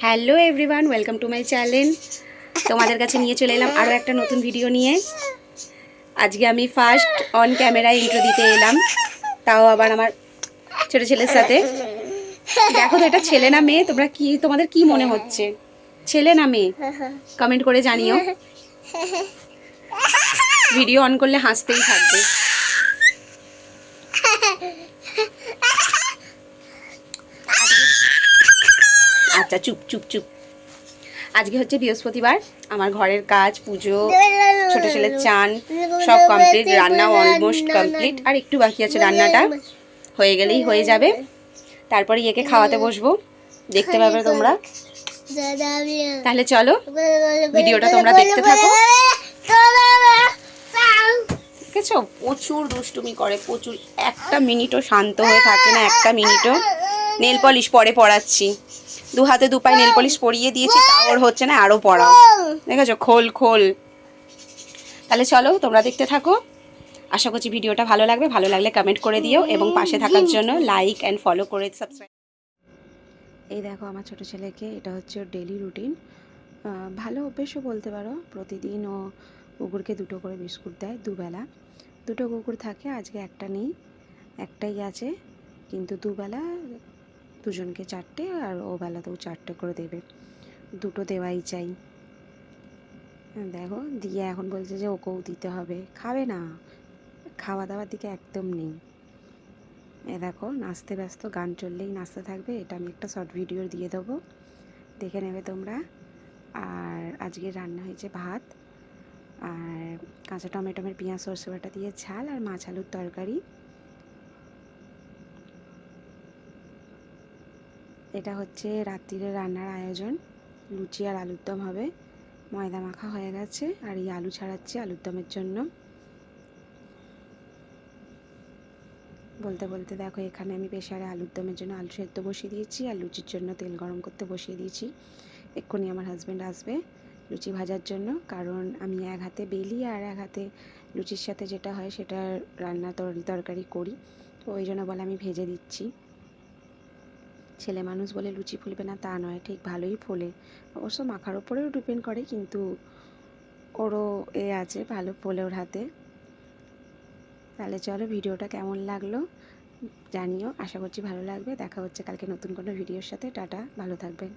Hello everyone, welcome to my channel. তোমাদের কাছে নিয়ে চলে এলাম আরও একটা নতুন ভিডিও নিয়ে। আজকে আমি ফার্স্ট অন ক্যামেরায় ইন্ট্রো দিতে এলাম, তাও আবার আমার ছোটো ছেলের সাথে। দেখো তো এটা ছেলে না মেয়ে, তোমাদের কি মনে হচ্ছে, ছেলে না মেয়ে কমেন্ট করে জানিও। ভিডিও অন করলে হাসতেই থাকবে। আচ্ছা চুপ চুপ চুপ। আজকে হচ্ছে বৃহস্পতিবার, আমার ঘরের কাজ, পুজো, ছোট ছেলের চান সব কমপ্লিট, রান্নাও অলমোস্ট কমপ্লিট, আর একটু বাকি আছে, রান্নাটা হয়ে গেলেই হয়ে যাবে। তারপরে একে খাওয়াতে বসবো, দেখতে পাবে তোমরা। তাহলে চলো ভিডিওটা তোমরা দেখতে থাকো। দেখেছো প্রচুর দুষ্টুমি করে, প্রচুর, একটা মিনিটও শান্ত হয়ে থাকে না, একটা মিনিটও। নেল পলিশ পরে পড়াচ্ছি, দু হাতে দু পায়ে নেল পলিশ পরিয়ে দিয়েছি, তাও ওর হচ্ছে না, আরও পড়াও। দেখেছো খোল খোল। তাহলে চলো তোমরা দেখতে থাকো, আশা করছি ভিডিওটা ভালো লাগবে। ভালো লাগলে কমেন্ট করে দিও এবং পাশে থাকার জন্য লাইক অ্যান্ড ফলো করে সাবস্ক্রাইব। এই দেখো আমার ছোট ছেলেকে, এটা হচ্ছে ওর ডেলি রুটিন। ভালো অভ্যেসও বলতে পারো। প্রতিদিন ও কুকুরকে দুটো করে বিস্কুট দেয়, দুবেলা। দুটো কুকুর থাকে, আজকে একটা নেই, একটাই আছে, কিন্তু দুবেলা দুজনকে চারটে, আর ও বেলাতেও চারটে করে দেবে, দুটো দেওয়াই চাই। দেখো দিয়ে এখন বলছে যে ওকেও দিতে হবে, খাবে না, খাওয়া দাওয়ার দিকে একদম নেই। দেখো নাচতে ব্যস্ত, গান চললেই নাচতে থাকবে। এটা আমি একটা শর্ট ভিডিও দিয়ে দেবো, দেখে নেবে তোমরা। আর আজকে রান্না হয়েছে ভাত আর কাঁচা টমেটোমের পেঁয়াজ সরষে বাটা দিয়ে ঝাল, আর মাছ আলুর তরকারি। এটা হচ্ছে রাত্রিরে রান্নার আয়োজন। লুচি আর আলুর দম হবে, ময়দা মাখা হয়ে গেছে, আর এই আলু ছাড়াচ্ছি আলুর দমের জন্য। বলতে বলতে দেখো এখানে আমি প্রেসারে আলুর দমের জন্য আলু সেদ্ধ বসিয়ে দিয়েছি, আর লুচির জন্য তেল গরম করতে বসিয়ে দিয়েছি। এক্ষুনি আমার হাজব্যান্ড আসবে লুচি ভাজার জন্য, কারণ আমি এক হাতে বেলি আর এক হাতে লুচির সাথে যেটা হয় সেটা রান্না তরকারি করি, তো ওই জন্য বলে আমি ভেজে দিচ্ছি। ছেলে মানুষ বলে লুচি ফুলবে না তা নয়, ঠিক ভালোই ফোলে। অবশ্য মাখার ওপরেও ডিপেন্ড করে, কিন্তু ওরও আছে, ভালো ফোলে ওর হাতে। তাহলে চলো ভিডিওটা কেমন লাগলো জানিও, আশা করছি ভালো লাগবে। দেখা হচ্ছে কালকে নতুন কোনো ভিডিওর সাথে। টাটা, ভালো থাকবেন।